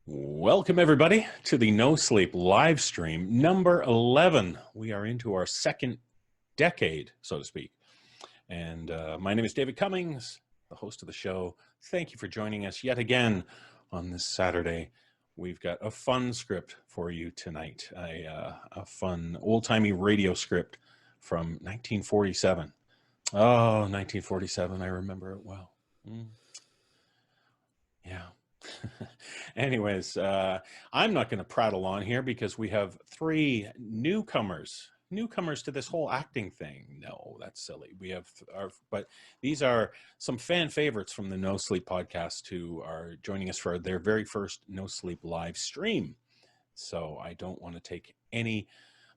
Welcome, everybody, to the No Sleep live stream number 11. We are into our second decade, so to speak. And my name is David Cummings, the host of the show. Thank you for joining us yet again on this Saturday. We've got a fun script for you tonight, a fun old-timey radio script from 1947. Oh, 1947, I remember it well. Yeah. Anyways, I'm not going to prattle on here because we have three newcomers to this whole acting thing. No, that's silly. We have but these are some fan favorites from the No Sleep podcast who are joining us for their very first No Sleep live stream. So I don't want to take any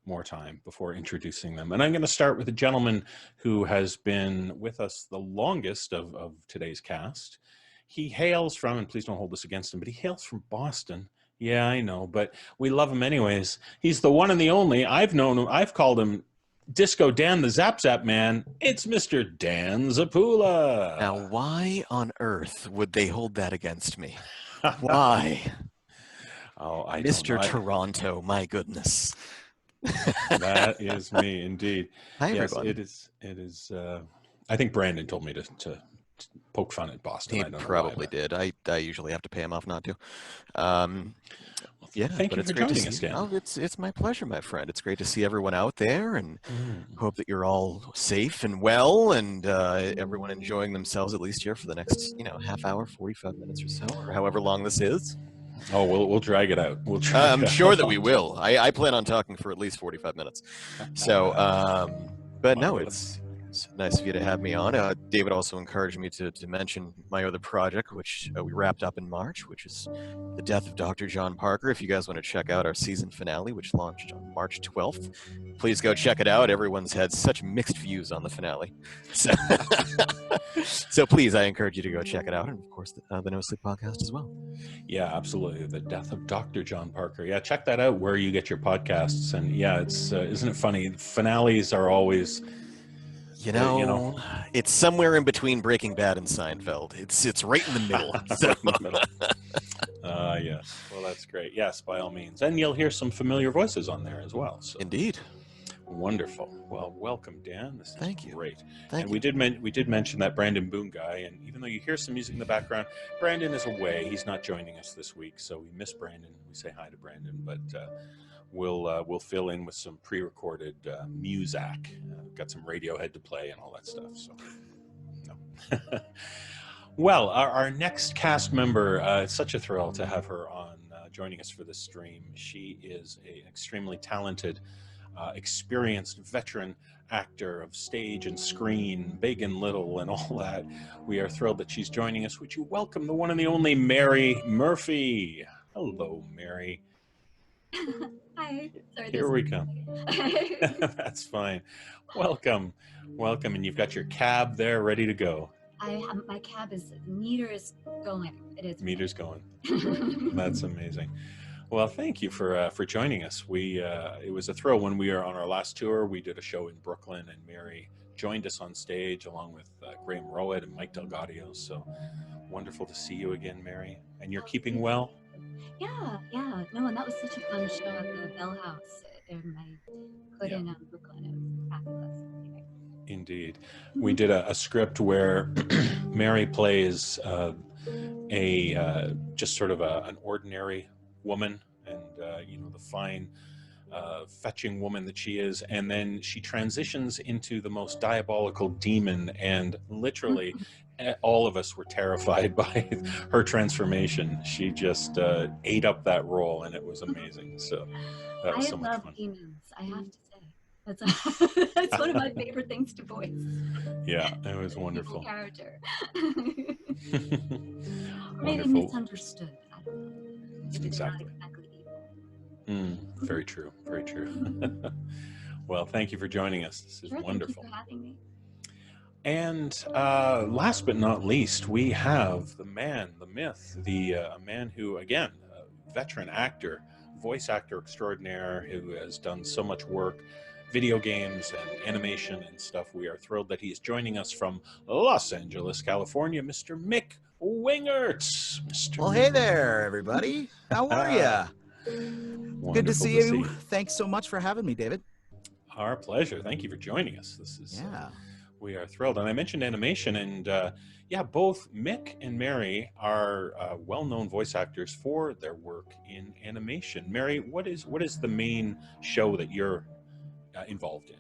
more time before introducing them. And I'm going to start with a gentleman who has been with us the longest of today's cast. He hails from, and please don't hold this against him, but he hails from Boston. Yeah, I know, but we love him anyways. He's the one and the only. I've known him. I've called him Disco Dan, the Zap Zap Man. It's Mr. Dan Zappulla. Now, why on earth would they hold that against me? Why? Mr. Toronto, my goodness. That is me, indeed. Hi, yes, everyone. It is. I think Brandon told me to poke fun at Boston. He I don't probably know why, did. I usually have to pay him off not to. Yeah, thank you for joining us, Dan. Oh, it's my pleasure, my friend. It's great to see everyone out there, and hope that you're all safe and well, and everyone enjoying themselves at least here for the next, half hour, 45 minutes or so, or however long this is. Oh, we'll drag it out. I'm sure that we will. I plan on talking for at least 45 minutes. So, but no, it's nice of you to have me on. David also encouraged me to mention my other project, which we wrapped up in March, which is The Death of Dr. John Parker. If you guys want to check out our season finale, which launched on March 12th, please go check it out. Everyone's had such mixed views on the finale. So please, I encourage you to go check it out. And of course, the No Sleep podcast as well. Yeah, absolutely. The Death of Dr. John Parker. Yeah, check that out where you get your podcasts. And yeah, it's isn't it funny? Finales are always... it's somewhere in between Breaking Bad and Seinfeld. It's right in the middle. Yes. Well, that's great. Yes, by all means. And you'll hear some familiar voices on there as well. So. Indeed. Wonderful. Well, welcome, Dan. This is Thank you. Great. Thank you. We did mention that Brandon Boone guy, and even though you hear some music in the background, Brandon is away. He's not joining us this week, so we miss Brandon. We say hi to Brandon, but we'll fill in with some pre-recorded music. Got some Radiohead to play and all that stuff. So, no. Well, our next cast member, it's such a thrill to have her on joining us for this stream. She is an extremely talented, experienced veteran actor of stage and screen, big and little and all that. We are thrilled that she's joining us. Would you welcome the one and the only Mary Murphy? Hello, Mary. Hi. Sorry, Here we come. That's fine. Welcome. And you've got your cab there ready to go. My cab meter is going. It is. Meter's going. That's amazing. Well, thank you for joining us. It was a thrill when we were on our last tour. We did a show in Brooklyn, and Mary joined us on stage along with Graham Rowett and Mike Delgadio. So wonderful to see you again, Mary. And you're keeping well? Yeah. No, and that was such a fun show at the Bell House in Brooklyn. It was fabulous. Anyway. Indeed. We did a script where Mary plays just sort of an ordinary woman, and the fine fetching woman that she is, and then she transitions into the most diabolical demon, and literally all of us were terrified by her transformation. She just ate up that role, and it was amazing. So that was so much fun. I love demons, I have to say. That's one of my favorite things to voice. Yeah, it was wonderful. Character. Wonderful. Maybe misunderstood. I don't know. Exactly. Very true. Well, thank you for joining us. This is wonderful. Thank you for having me. And last but not least, we have the man, the myth, a man who, again, a veteran actor, voice actor extraordinaire who has done so much work video games and animation and stuff. We are thrilled that he is joining us from Los Angeles, California, Mr. Mick Wingert. Mr. Well, Mick hey there, everybody. How are you? Good to see you. Thanks so much for having me, David. Our pleasure. Thank you for joining us. This is we are thrilled. And I mentioned animation, and both Mick and Mary are well-known voice actors for their work in animation. Mary, what is the main show that you're involved in?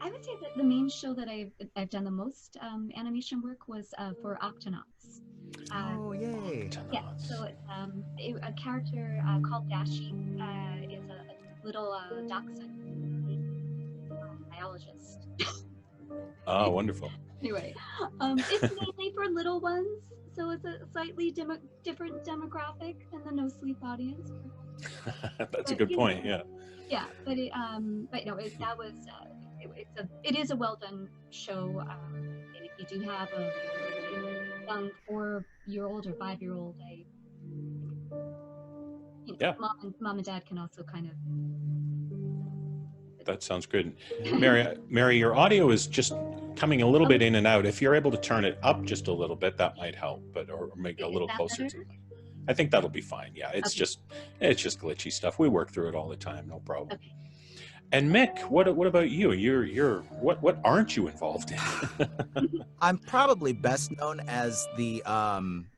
I would say that the main show that I've done the most animation work was for Octonauts. Oh, yay! Yeah, so it's a character called Dashi is a little dachshund biologist. Oh, wonderful. Anyway, it's mainly for little ones, so it's a slightly different demographic than the No-Sleep audience. That's a good point. Yeah. Yeah, but it is a well done show. And if you do have a young 4-year-old or 5-year-old, mom and dad can also kind of. That sounds good. Mary, your audio is just coming a little bit in and out. If you're able to turn it up just a little bit, that might help, or make it a little closer to it. I think that'll be fine. Yeah, it's just glitchy stuff. We work through it all the time, no problem. Okay. And Mick, what about you? You're what aren't you involved in? I'm probably best known as the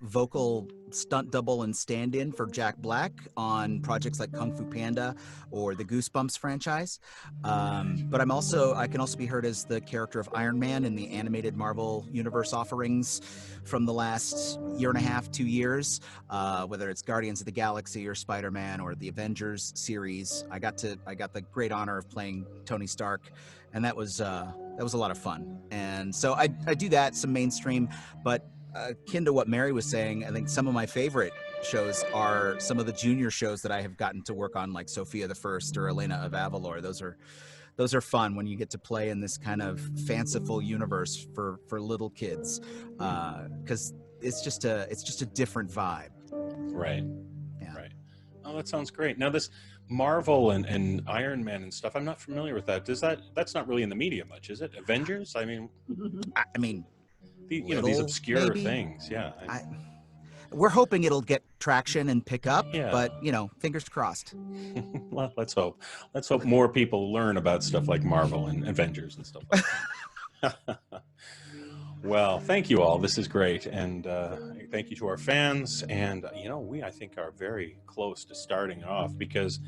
vocal stunt double and stand-in for Jack Black on projects like Kung Fu Panda or the Goosebumps franchise. But I can also be heard as the character of Iron Man in the animated Marvel Universe offerings from the last year and a half, 2 years, whether it's Guardians of the Galaxy or Spider-Man or the Avengers series. I got the great honor of playing Tony Stark, and that was a lot of fun. And so I do that, some mainstream, but akin to what Mary was saying, I think some of my favorite shows are some of the junior shows that I have gotten to work on, like Sophia the First or Elena of Avalor. Those are fun when you get to play in this kind of fanciful universe for little kids, because it's just a different vibe. Right. Yeah. Right. Oh, that sounds great. Now this Marvel and Iron Man and stuff, I'm not familiar with that. That's not really in the media much, is it? Avengers? I mean, these obscure things. Yeah. We're hoping it'll get traction and pick up, Yeah. but fingers crossed. Well, let's hope. Let's hope more people learn about stuff like Marvel and Avengers and stuff like that. Well, thank you all. This is great. And thank you to our fans. And, we, I think, are very close to starting off, because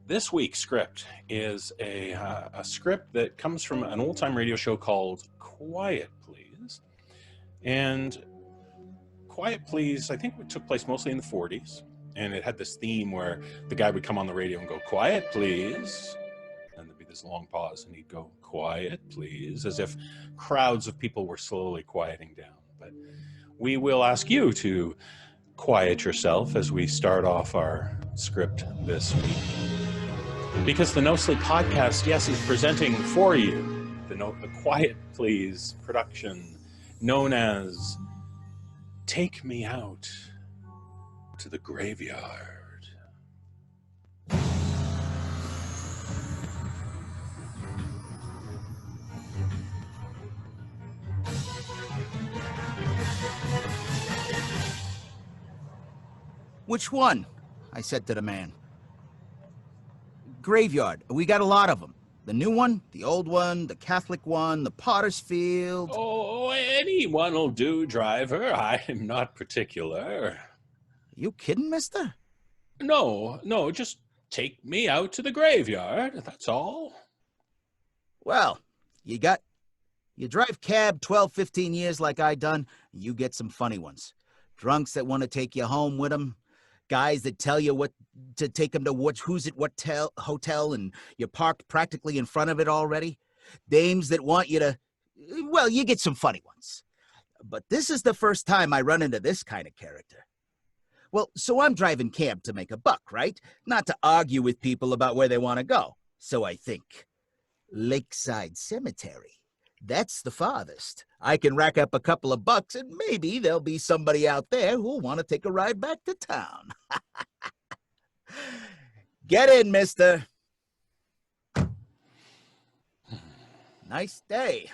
this week's script is a script that comes from an old-time radio show called Quiet Please. And Quiet Please, I think it took place mostly in the 40s. And it had this theme where the guy would come on the radio and go, "Quiet, please." And there'd be this long pause, and he'd go, "Quiet, please," as if crowds of people were slowly quieting down. But we will ask you to quiet yourself as we start off our script this week. Because the NoSleep Podcast, yes, is presenting for you the Quiet Please production known as Take Me Out to the Graveyard. Which one? I said to the man. Graveyard. We got a lot of them. The new one, the old one, the Catholic one, the Potter's Field. Oh, any one will do, driver. I'm not particular. You kidding, mister? No, just take me out to the graveyard, that's all. Well, you drive cab 12, 15 years like I done, you get some funny ones. Drunks that want to take you home with them. Guys that tell you what to take them to what hotel and you're parked practically in front of it already. Dames that want you to, well, you get some funny ones. But this is the first time I run into this kind of character. Well, so I'm driving cab to make a buck, right? Not to argue with people about where they want to go. So I think, Lakeside Cemetery. That's the farthest. I can rack up a couple of bucks and maybe there'll be somebody out there who'll want to take a ride back to town. Get in, mister. Nice day.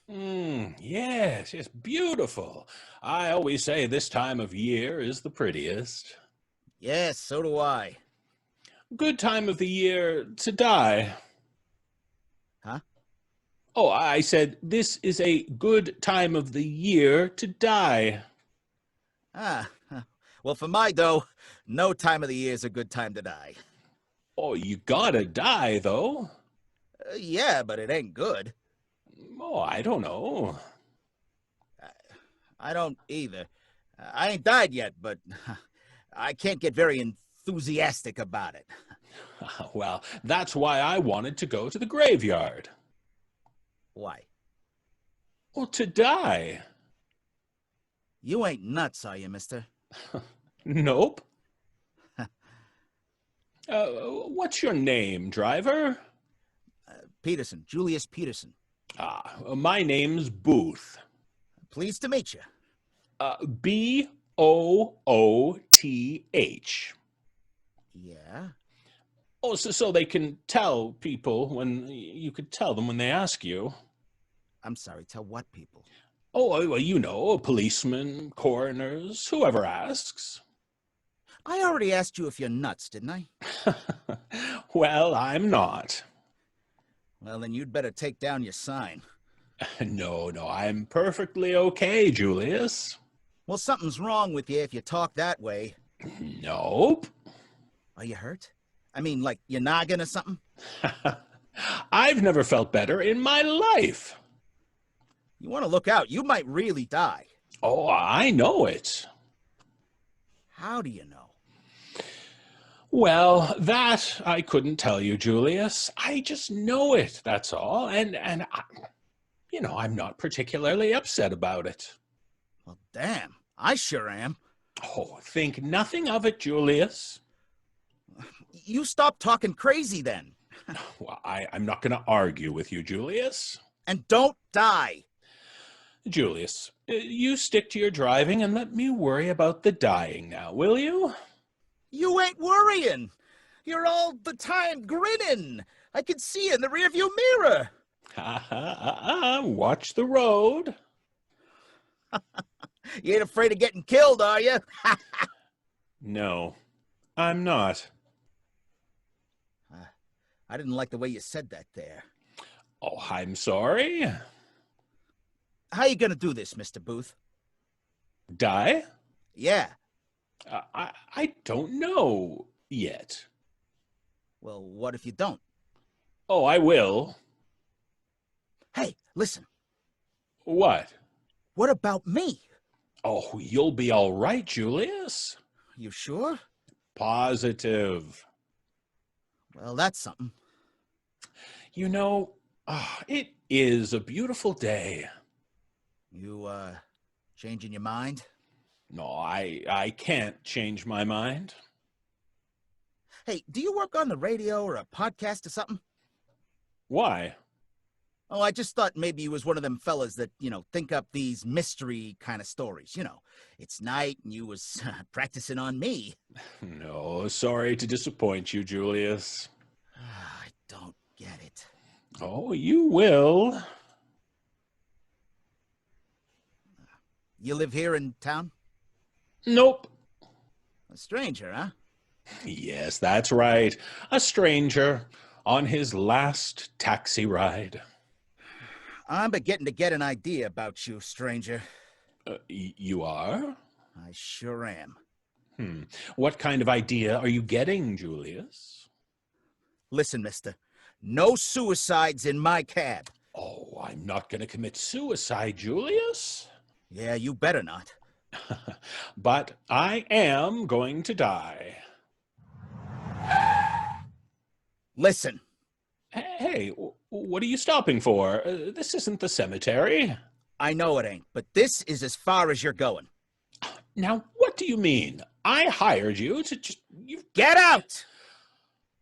Yes, it's beautiful. I always say this time of year is the prettiest. Yes, so do I. Good time of the year to die. Huh? Oh, I said this is a good time of the year to die. Well, for my dough, no time of the year is a good time to die. Oh, you gotta die, though. Yeah, but it ain't good. Oh, I don't know. I don't either. I ain't died yet, but I can't get very enthusiastic about it. Well, that's why I wanted to go to the graveyard. Why? Well, to die. You ain't nuts, are you, mister? Nope. What's your name, driver? Peterson, Julius Peterson. My name's Booth. Pleased to meet you. Booth. Yeah? Oh, so they can tell people when you could tell them when they ask you. I'm sorry, tell what people? Oh, well, you know, policemen, coroners, whoever asks. I already asked you if you're nuts, didn't I? Well, I'm not. Well, then you'd better take down your sign. No, I'm perfectly okay, Julius. Well, something's wrong with you if you talk that way. Nope. Are you hurt? I mean, like your noggin or something? I've never felt better in my life. You want to look out. You might really die. Oh, I know it. How do you know? Well, that I couldn't tell you, Julius. I just know it, that's all. And I'm not particularly upset about it. Well, damn. I sure am. Oh, think nothing of it, Julius. You stop talking crazy then. Well, I'm not going to argue with you, Julius. And don't die. Julius, you stick to your driving and let me worry about the dying now, will you? You ain't worrying. You're all the time grinning. I can see you in the rearview mirror. Watch the road. You ain't afraid of getting killed, are you? No, I'm not. I didn't like the way you said that there. Oh, I'm sorry. How you gonna do this, Mr. Booth? Die? Yeah. I don't know yet. Well, what if you don't? Oh, I will. Hey, listen. What? What about me? Oh, you'll be all right, Julius. You sure? Positive. Well, that's something. You know, it is a beautiful day. You, changing your mind? No, I can't change my mind. Hey, do you work on the radio or a podcast or something? Why? Oh, I just thought maybe you was one of them fellas that, think up these mystery kind of stories. It's night and you was practicing on me. No, sorry to disappoint you, Julius. I don't get it. Oh, you will. You live here in town? Nope. A stranger, huh? Yes, that's right. A stranger on his last taxi ride. I'm beginning to get an idea about you, stranger. You are? I sure am. What kind of idea are you getting, Julius? Listen, mister. No suicides in my cab. Oh, I'm not going to commit suicide, Julius. Yeah, you better not. But I am going to die. Listen. Hey, what are you stopping for? This isn't the cemetery. I know it ain't, but this is as far as you're going. Now, what do you mean? I hired you to just... Get out!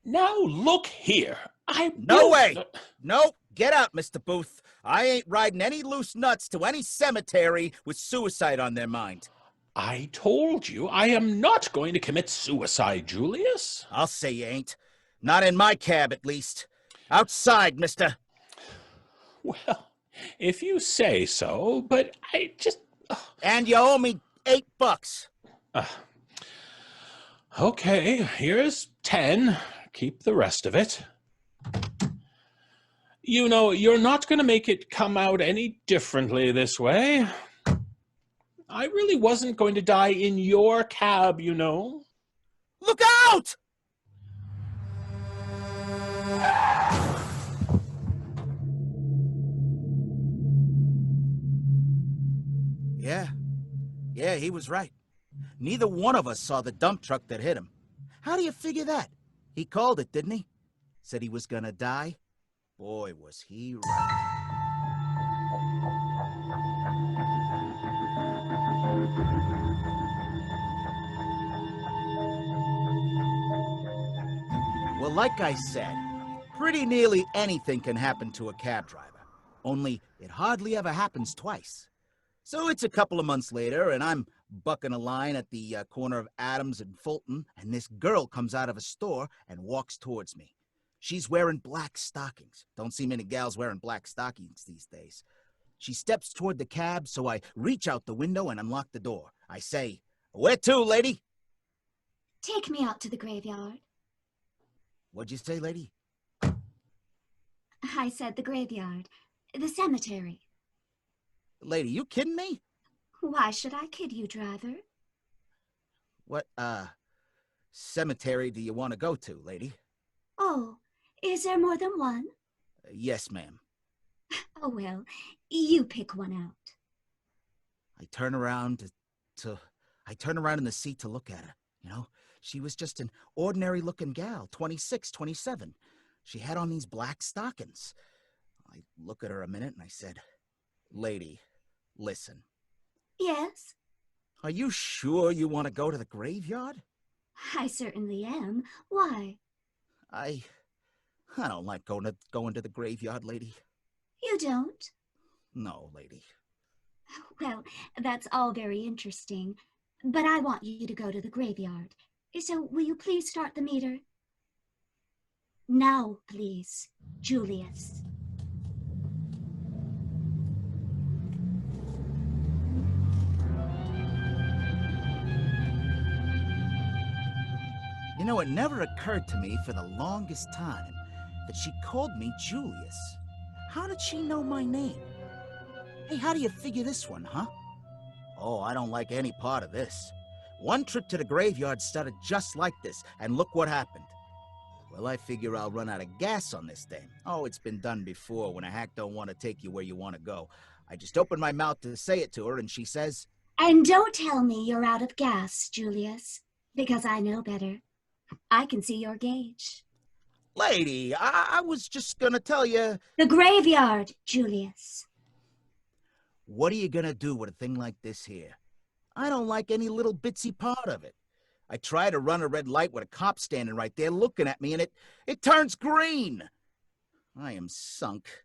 Now, look here. No way! No, get out, Mr. Booth. I ain't riding any loose nuts to any cemetery with suicide on their mind. I told you I am not going to commit suicide, Julius. I'll say you ain't. Not in my cab, at least. Outside, mister. Well, if you say so, but I just... And you owe me $8. Uh, okay, here's 10. Keep the rest of it. You know, you're not going to make it come out any differently this way. I really wasn't going to die in your cab, you know. Look out! Yeah, he was right. Neither one of us saw the dump truck that hit him. How do you figure that? He called it, didn't he? Said he was gonna die? Boy, was he right. Well, like I said, pretty nearly anything can happen to a cab driver. Only it hardly ever happens twice. So it's a couple of months later, and I'm bucking a line at the corner of Adams and Fulton, and this girl comes out of a store and walks towards me. She's wearing black stockings. Don't see many gals wearing black stockings these days. She steps toward the cab, so I reach out the window and unlock the door. I say, "Where to, lady?" Take me out to the graveyard. What'd you say, lady? I said the graveyard. The cemetery. Lady, you kidding me? Why should I kid you, driver? What, cemetery do you want to go to, lady? Oh, is there more than one? Yes, ma'am. Oh, well, you pick one out. I turn around I turn around in the seat to look at her. You know, she was just an ordinary-looking gal, 26, 27. She had on these black stockings. I look at her a minute and I said, "Lady, listen. Yes, Are you sure you want to go to the graveyard?" I certainly am. Why? I don't like going to the graveyard, lady. You don't? No, lady. Well, that's all very interesting, but I want you to go to the graveyard. So will you please start the meter? Now, please, Julius. You know, it never occurred to me for the longest time that she called me Julius. How did she know my name? Hey, how do you figure this one, huh? Oh, I don't like any part of this. One trip to the graveyard started just like this, and look what happened. Well, I figure I'll run out of gas on this thing. Oh, it's been done before when a hack don't want to take you where you want to go. I just open my mouth to say it to her, and she says, And don't tell me you're out of gas, Julius, because I know better. I can see your gauge. "Lady, I was just gonna tell you..." The graveyard, Julius. What are you gonna do with a thing like this here? I don't like any little bitsy part of it. I try to run a red light with a cop standing right there looking at me, and it turns green. I am sunk.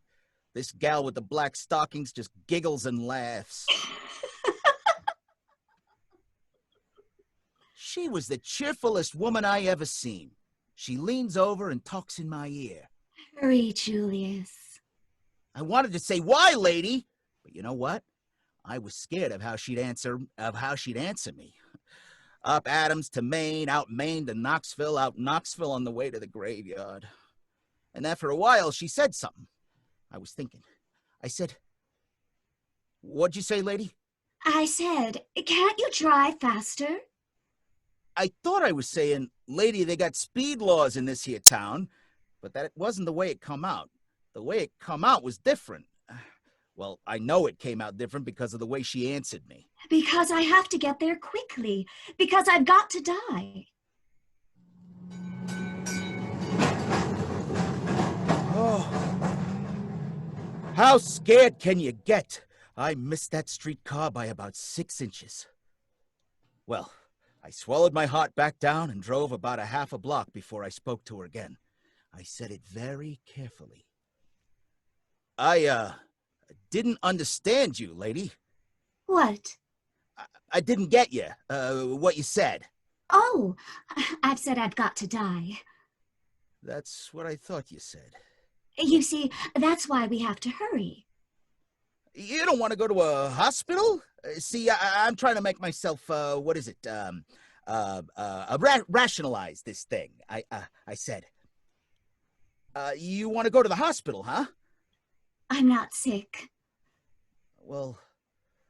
This gal with the black stockings just giggles and laughs. She was the cheerfulest woman I ever seen. She leans over and talks in my ear. Hurry, Julius. I wanted to say, "Why, lady?" But you know what? I was scared of how she'd answer me. Up Adams to Maine, out Maine to Knoxville, out Knoxville on the way to the graveyard. And after a while, she said something. I was thinking. I said, "What'd you say, lady?" I said, can't you drive faster? I thought I was saying, "Lady, they got speed laws in this here town," but that wasn't the way it come out. The way it come out was different. Well, I know it came out different because of the way she answered me. Because I have to get there quickly. Because I've got to die. Oh, how scared can you get? I missed that streetcar by about 6 inches. Well, I swallowed my heart back down and drove about a half a block before I spoke to her again. I said it very carefully. "I didn't understand you, lady. What? I didn't get you, what you said." Oh, I've said I've got to die. "That's what I thought you said." You see, that's why we have to hurry. You don't want to go to a hospital? See, I'm trying to make myself, rationalize this thing. I said. You want to go to the hospital, huh? I'm not sick. Well,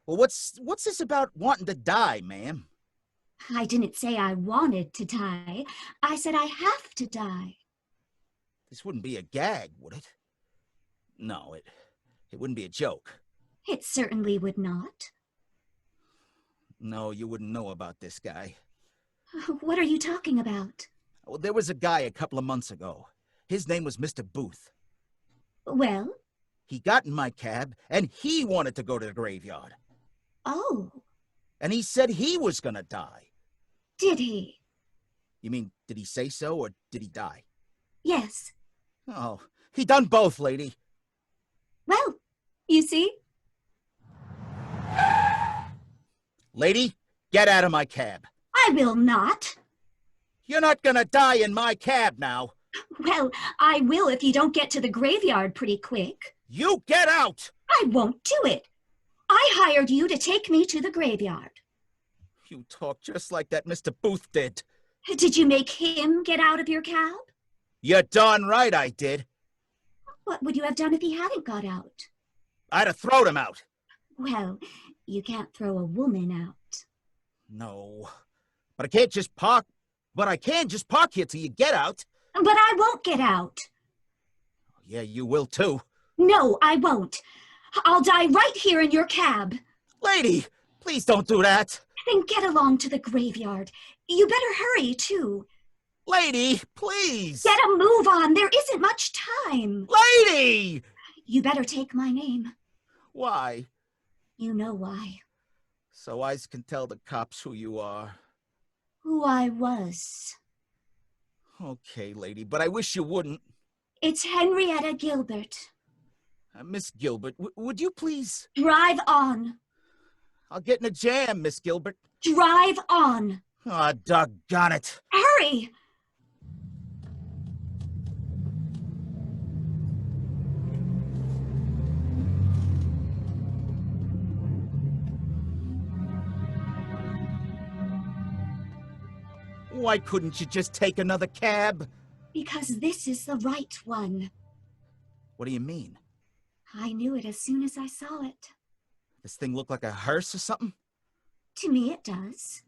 what's this about wanting to die, ma'am? I didn't say I wanted to die. I said I have to die. This wouldn't be a gag, would it? No, it wouldn't be a joke. It certainly would not. No, you wouldn't know about this guy. What are you talking about? Well, there was a guy a couple of months ago. His name was Mr. Booth. Well? He got in my cab, and he wanted to go to the graveyard. Oh. And he said he was gonna die. Did he? You mean, did he say so, or did he die? Yes. Oh, he done both, lady. Well, you see? Lady, get out of my cab. I will not. You're not gonna die in my cab now. Well, I will if you don't get to the graveyard pretty quick. You get out! I won't do it. I hired you to take me to the graveyard. You talk just like that Mr. Booth did. Did you make him get out of your cab? You're darn right I did. What would you have done if he hadn't got out? I'd have thrown him out. Well, you can't throw a woman out. No. But I can't just park. But I can just park here till you get out. But I won't get out. Yeah, you will too. No, I won't. I'll die right here in your cab. Lady, please don't do that. Then get along to the graveyard. You better hurry, too. Lady, please. Get a move on. There isn't much time. Lady! You better take my name. Why? You know why. So I can tell the cops who you are. Who I was. Okay, lady, but I wish you wouldn't. It's Henrietta Gilbert. Miss Gilbert, would you please? Drive on. I'll get in a jam, Miss Gilbert. Drive on. Aw, doggone it. Hurry! Why couldn't you just take another cab? Because this is the right one. What do you mean? I knew it as soon as I saw it. This thing look like a hearse or something? To me, it does.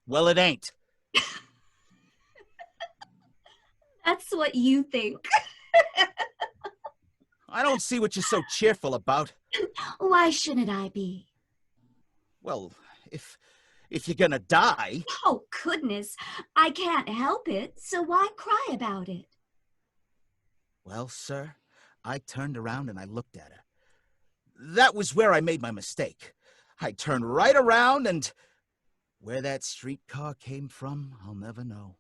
Well, it ain't. That's what you think. I don't see what you're so cheerful about. Why shouldn't I be? Well, if you're gonna die... Oh, goodness. I can't help it, so why cry about it? Well, sir, I turned around and I looked at her. That was where I made my mistake. I turned right around and... Where that streetcar came from, I'll never know.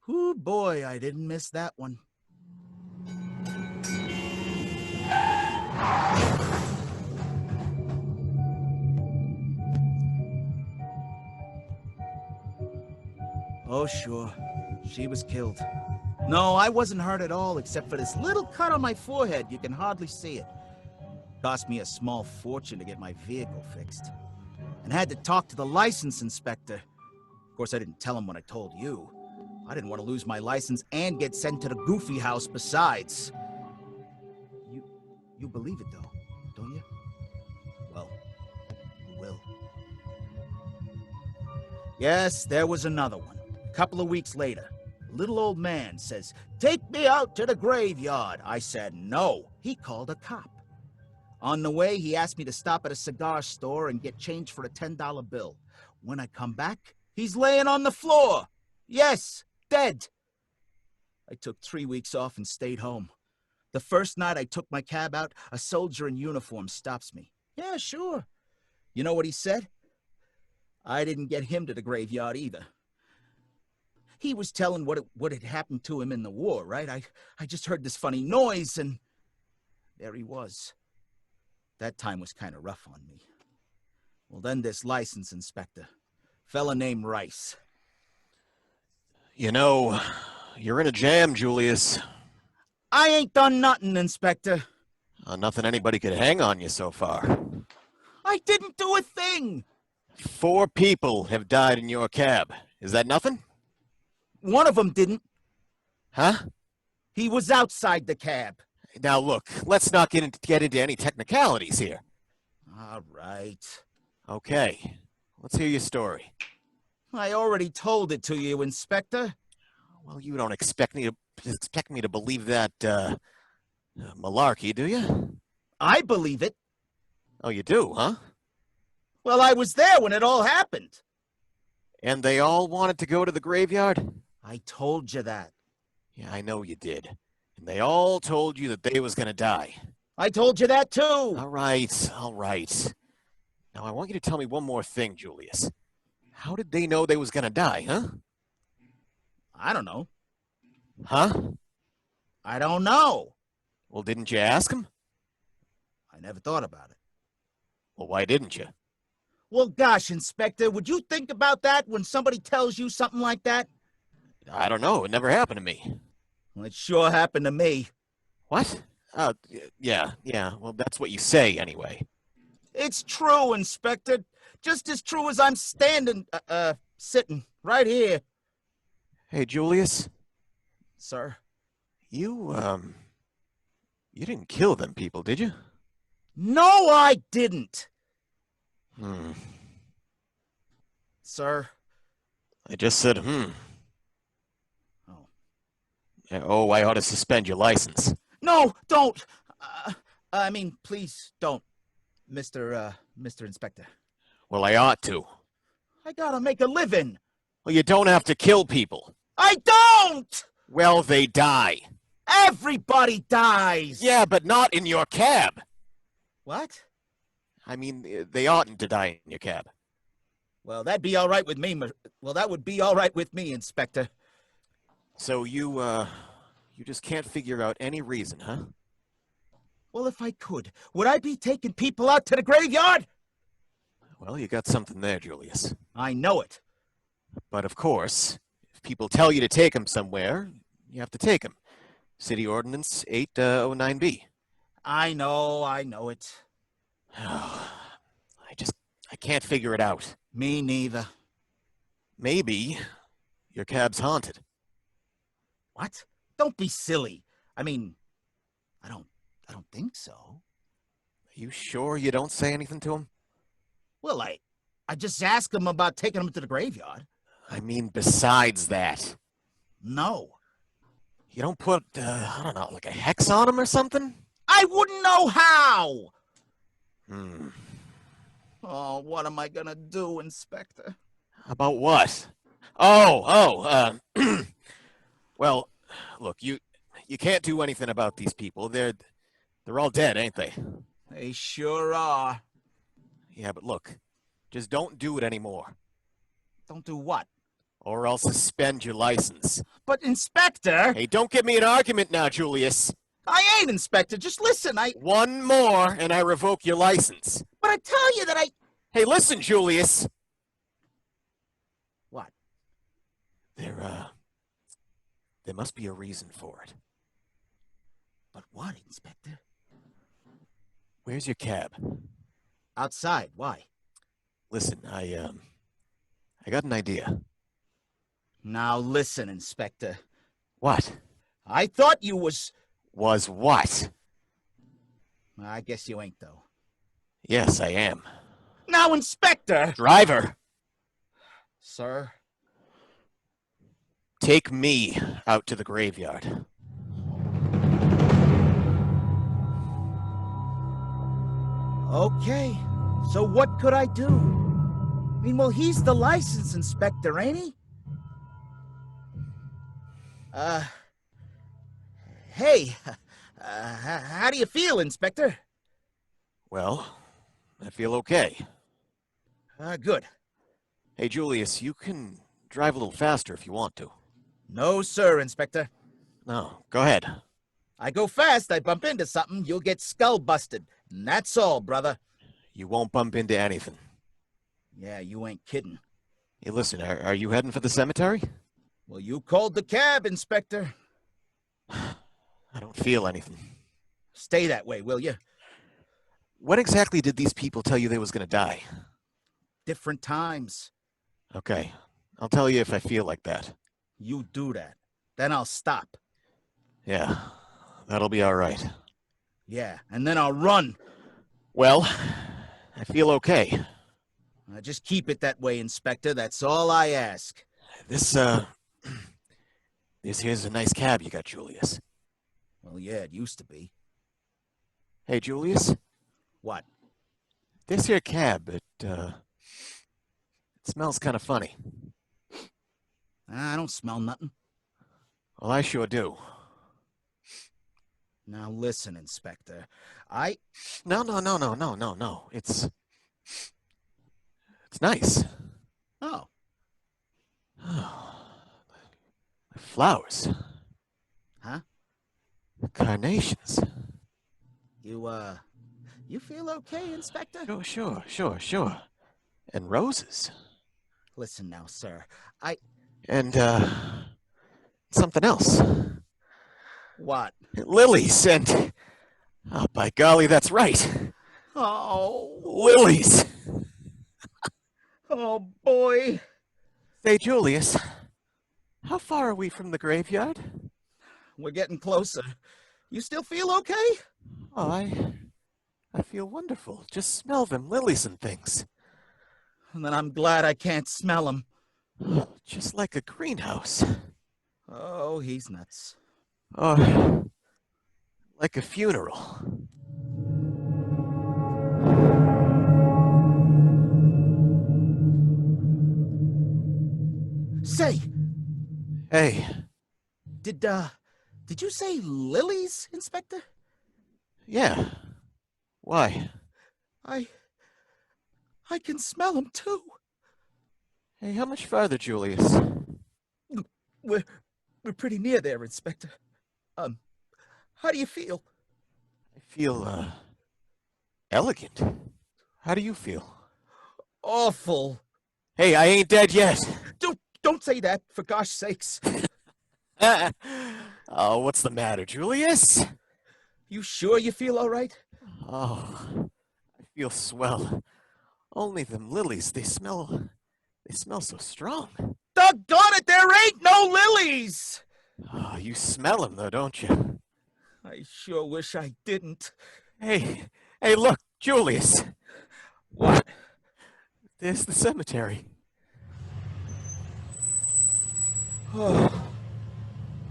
Ooh, boy, I didn't miss that one. Oh, sure. She was killed. No, I wasn't hurt at all, except for this little cut on my forehead. You can hardly see it. Cost me a small fortune to get my vehicle fixed. And had to talk to the license inspector. Of course, I didn't tell him what I told you. I didn't want to lose my license and get sent to the goofy house besides. You believe it, though, don't you? Well, you will. Yes, there was another one. A couple of weeks later, a little old man says, "Take me out to the graveyard." I said no. He called a cop. On the way, he asked me to stop at a cigar store and get change for a $10 bill. When I come back, he's laying on the floor. Yes, dead. I took 3 weeks off and stayed home. The first night I took my cab out, a soldier in uniform stops me. Yeah, sure. You know what he said? I didn't get him to the graveyard either. He was telling what had happened to him in the war, right? I just heard this funny noise, and there he was. That time was kind of rough on me. Well, then this license inspector, fella named Rice. You know, you're in a jam, Julius. I ain't done nothing, Inspector. Nothing anybody could hang on you so far. I didn't do a thing. 4 people have died in your cab. Is that nothing? One of them didn't. Huh? He was outside the cab. Now look, let's not get into any technicalities here. All right. Okay, let's hear your story. I already told it to you, Inspector. Well, you don't expect me to believe that malarkey, do you? I believe it. Oh, you do, huh? Well, I was there when it all happened. And they all wanted to go to the graveyard? I told you that. Yeah, I know you did. And they all told you that they was gonna die. I told you that too. All right, all right. Now I want you to tell me one more thing, Julius. How did they know they was gonna die, huh? I don't know. Huh? I don't know. Well, didn't you ask them? I never thought about it. Well, why didn't you? Well, gosh, Inspector, would you think about that when somebody tells you something like that? I don't know. It never happened to me. Well, it sure happened to me. What? Yeah. Well, that's what you say anyway. It's true, Inspector. Just as true as I'm sitting right here. Hey, Julius, Sir? you didn't kill them people, did you? No, I didn't. Sir? I just said, Oh. Oh, I ought to suspend your license. No, don't. Please don't, Mr. Inspector. Well, I ought to. I gotta make a living. Well, you don't have to kill people. I don't! Well, they die. Everybody dies. Yeah, but not in your cab. What? I mean, they oughtn't to die in your cab. Well, that'd be all right with me. Well, that would be all right with me, Inspector. So you just can't figure out any reason, huh? Well, if I could, would I be taking people out to the graveyard? Well, you got something there, Julius. I know it. But of course, if people tell you to take them somewhere, you have to take them. City Ordinance 809B. I know it. I can't figure it out. Me neither. Maybe your cab's haunted. What? Don't be silly. I don't think so. Are you sure you don't say anything to him? Well, I just asked him about taking him to the graveyard. I mean, besides that. No. You don't put, I don't know, like a hex on him or something? I wouldn't know how. Hmm. Oh, what am I gonna do, Inspector? About what? Well, look, you can't do anything about these people. They're all dead, ain't they? They sure are. Yeah, but look, just don't do it anymore. Don't do what? Or I'll suspend your license. But, Inspector... Hey, don't get me an argument now, Julius. I ain't, Inspector. Just listen, One more, and I revoke your license. But I tell you that Hey, listen, Julius. What? There must be a reason for it. But what, Inspector? Where's your cab? Outside. Why? Listen, I got an idea. Now listen, Inspector. What? I thought you was what? I guess you ain't, though. Yes, I am. Now, Inspector! Driver, Sir? take me out to the graveyard. Okay. So what could I do? Well, he's the license inspector, ain't he? Hey, how do you feel, Inspector? Well, I feel okay. Good. Hey, Julius, you can drive a little faster if you want to. No, sir, Inspector. No, go ahead. I go fast, I bump into something, you'll get skull busted. And that's all, brother. You won't bump into anything. Yeah, you ain't kidding. Hey, listen, are you heading for the cemetery? Well, you called the cab, Inspector. I don't feel anything. Stay that way, will you? When exactly did these people tell you they was going to die? Different times. Okay, I'll tell you if I feel like that. You do that. Then I'll stop. Yeah, that'll be all right. Yeah, and then I'll run. Well, I feel okay. Just keep it that way, Inspector. That's all I ask. This here's a nice cab you got, Julius. Well, yeah, it used to be. Hey, Julius, What? this here cab, it smells kind of funny. I don't smell nothing. Well, I sure do. Now listen, Inspector. No. It's nice. Oh, Flowers. huh? Carnations. You feel okay, Inspector? Sure. And roses. Listen now, sir. And, something else. What? Lilies and... Oh, by golly, that's right. Oh, Lilies. oh boy. Say, Julius, how far are we from the graveyard? We're getting closer. You still feel okay? Oh, I feel wonderful. Just smell them lilies and things. And then I'm glad I can't smell him. Just like a greenhouse. Oh, he's nuts. Or like a funeral. Say, Hey, did you say lilies, Inspector? yeah. Why? I can smell them too. Hey, how much farther, Julius? We're pretty near there, Inspector. How do you feel? I feel, elegant. How do you feel? Awful. Hey, I ain't dead yet. Don't say that, for gosh sakes. Oh, what's the matter, Julius? You sure you feel all right? Oh, I feel swell. Only them lilies, they smell so strong. Doggone it, there ain't no lilies! Oh, you smell them though, don't you? I sure wish I didn't. Hey, look, Julius. What? There's the cemetery.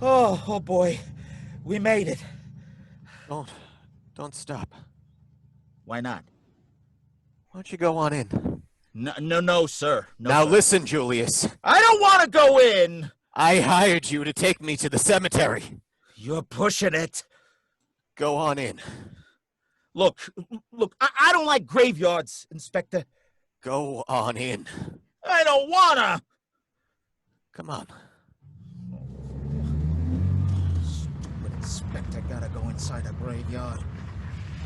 Oh boy. We made it. Don't stop. Why not? Why don't you go on in? No, sir. No, Now sir. listen, Julius. I don't want to go in! I hired you to take me to the cemetery. You're pushing it. Go on in. Look, I don't like graveyards, Inspector. Go on in. I don't wanna! Come on. Stupid Inspector gotta go inside a graveyard.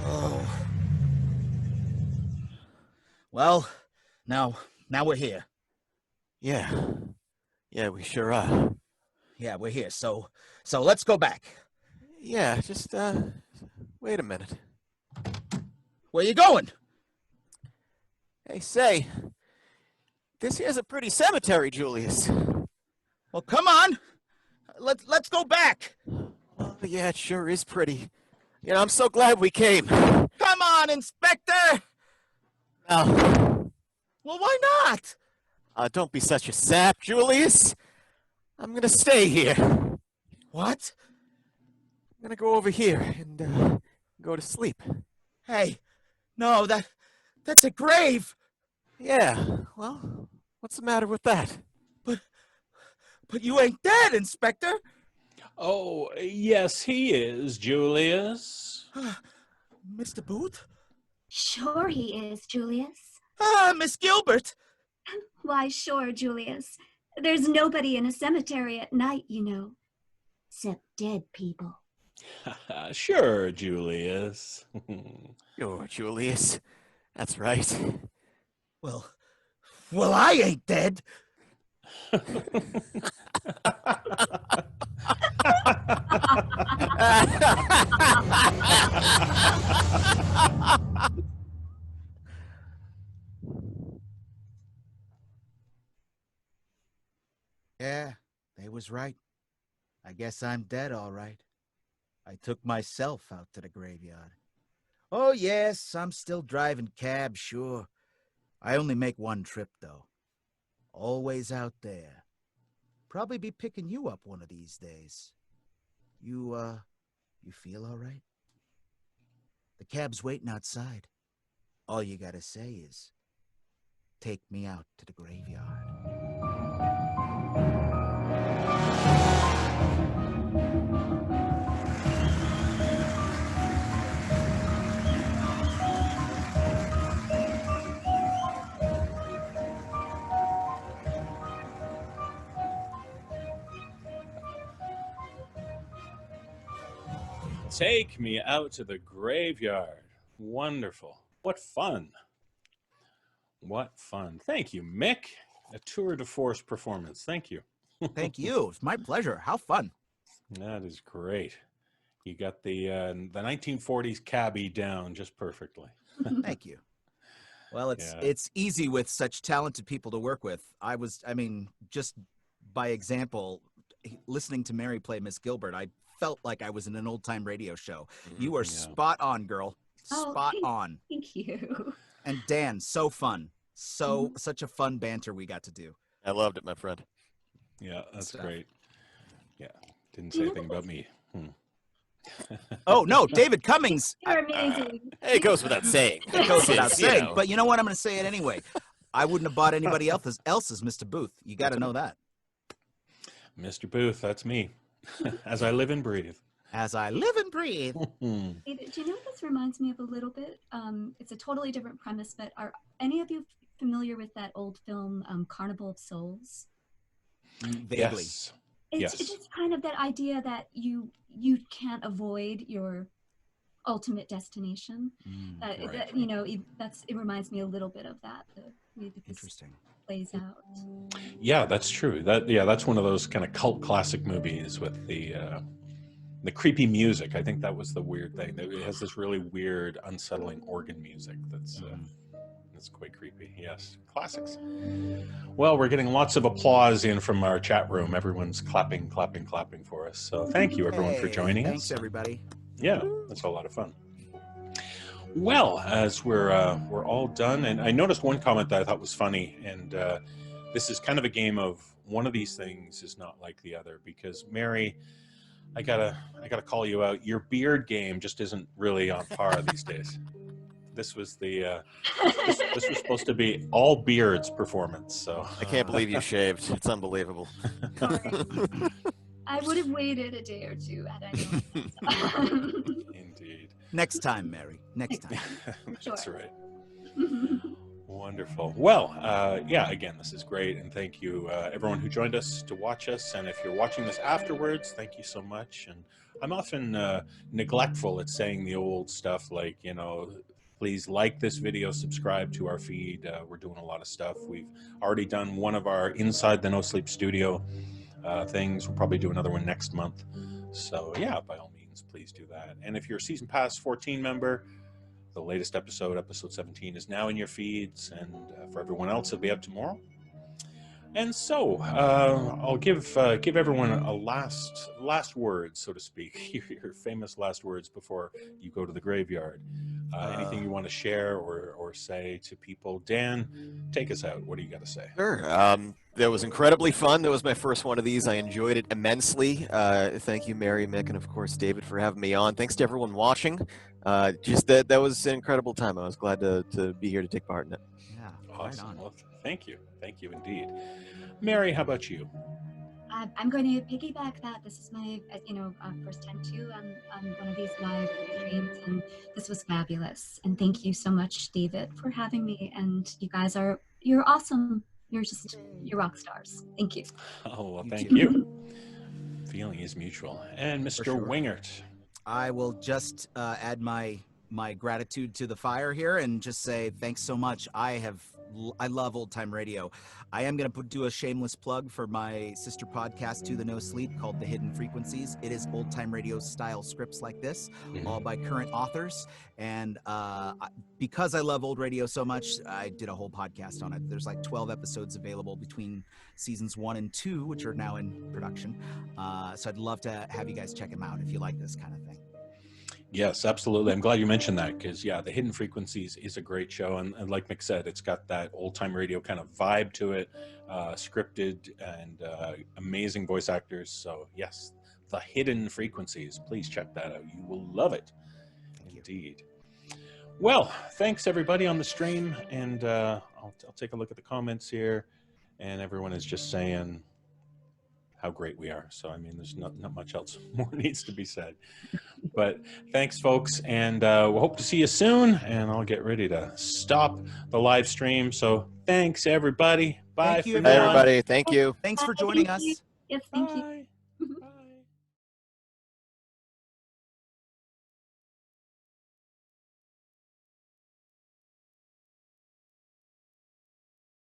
Oh. Well, now we're here. Yeah, we sure are. Yeah, we're here. So let's go back. Yeah, just, wait a minute. Where you going? Hey, say, this here's a pretty cemetery, Julius. Well, come on. Let's go back. Oh, yeah, it sure is pretty. You know, I'm so glad we came. Come on, Inspector. Now, Well, why not? don't be such a sap, Julius. I'm gonna stay here. I'm What? gonna go over here and, go to sleep. Hey, no, that's a grave. Yeah, well, what's the matter with that? But you ain't dead, Inspector. Oh, yes, he is, Julius. Mr. Booth? Sure he is, Julius. Miss Gilbert. Why, sure, Julius. There's nobody in a cemetery at night, you know, except dead people. Sure, Julius. Sure, Julius. That's right. Well, I ain't dead. Yeah, they was right. I guess I'm dead, all right. I took myself out to the graveyard. Oh, yes, I'm still driving cab, sure. I only make one trip, though. Always out there. Probably be picking you up one of these days. You feel all right? The cab's waiting outside. All you gotta say is, take me out to the graveyard. Take me out to the graveyard. Wonderful. What fun. What fun. Thank you, Mick. A tour de force performance. Thank you. Thank you. It's my pleasure. How fun. That is great. You got the 1940s cabbie down just perfectly. Thank you. Well, it's easy with such talented people to work with. Just by example, listening to Mary play Miss Gilbert, I felt like I was in an old-time radio show. You are spot on, girl. Spot on. Thank you. And Dan, so fun. Such a fun banter we got to do. I loved it, my friend. Yeah, that's great. Yeah, didn't say anything about me. Oh, no, David Cummings. You're amazing. It goes without saying. It goes without saying. But you know what? I'm going to say it anyway. I wouldn't have bought anybody else's Mr. Booth. You got to know that. Mr. Booth, that's me. As I live and breathe. As I live and breathe. David, do you know what this reminds me of a little bit? It's a totally different premise, but are any of you familiar with that old film, Carnival of Souls? Vaguely. Yes. It's kind of that idea that you can't avoid your ultimate destination. Right. It reminds me a little bit of that. The way that this Interesting. plays out. Yeah, that's true. That's one of those kind of cult classic movies with the creepy music. I think that was the weird thing. It has this really weird, unsettling organ music that's quite creepy. Yes, classics. Well, we're getting lots of applause in from our chat room. Everyone's clapping for us. So thank you, everyone, for joining us. Thanks, everybody. Yeah, that's a lot of fun. Well, as we're all done, and I noticed one comment that I thought was funny, and this is kind of a game of one of these things is not like the other, because Mary, I gotta call you out. Your beard game just isn't really on par these days. This was this was supposed to be all beards performance. So I can't believe you shaved. It's unbelievable. I would have waited a day or two had I known. Indeed. Next time, Mary. Next time. That's Sure. right. Wonderful. Well, again, this is great, and thank you, everyone who joined us to watch us. And if you're watching this afterwards, thank you so much. And I'm often neglectful at saying the old stuff like, please like this video, subscribe to our feed. We're doing a lot of stuff. We've already done one of our Inside the No Sleep Studio things. We'll probably do another one next month. So yeah, by all means, please do that. And if you're a Season Pass 14 member, the latest episode 17, is now in your feeds, and for everyone else, it'll be up tomorrow. And so I'll give everyone a last words, so to speak, your famous last words before you go to the graveyard. Anything you want to share or say to people? Dan, take us out. What do you got to say? Sure. That was incredibly fun. That was my first one of these. I enjoyed it immensely. Thank you, Mary, Mick, and of course David for having me on. Thanks to everyone watching. That was an incredible time. I was glad to be here to take part in it. Yeah. Awesome. Right on. Well, thank you indeed. Mary, how about you? I'm going to piggyback that. This is my, first time too on one of these live streams, and this was fabulous. And thank you so much, David, for having me. And you guys you're awesome. You're rock stars. Thank you. Oh, well, thank you. Feeling is mutual. And Mr. sure. Wingert. I will just add my my gratitude to the fire here and just say thanks so much. I love old time radio. I am going to do a shameless plug for my sister podcast to the No Sleep called The Hidden Frequencies. It is old time radio style scripts like this, all by current authors. And because I love old radio so much, I did a whole podcast on it. There's like 12 episodes available between seasons 1 and 2, which are now in production. So I'd love to have you guys check them out if you like this kind of thing. Yes, absolutely. I'm glad you mentioned that because, yeah, The Hidden Frequencies is a great show. And like Mick said, it's got that old-time radio kind of vibe to it, scripted and amazing voice actors. So, yes, The Hidden Frequencies. Please check that out. You will love it. Indeed. Well, thanks, everybody on the stream. And I'll take a look at the comments here. And everyone is just saying how great we are. So, I mean, there's not much else more needs to be said. But thanks, folks, and we'll hope to see you soon. And I'll get ready to stop the live stream. So thanks, everybody. Bye. Thank you, Bye, everybody. Thank you. Thanks for joining us. Yes, thank you. Bye.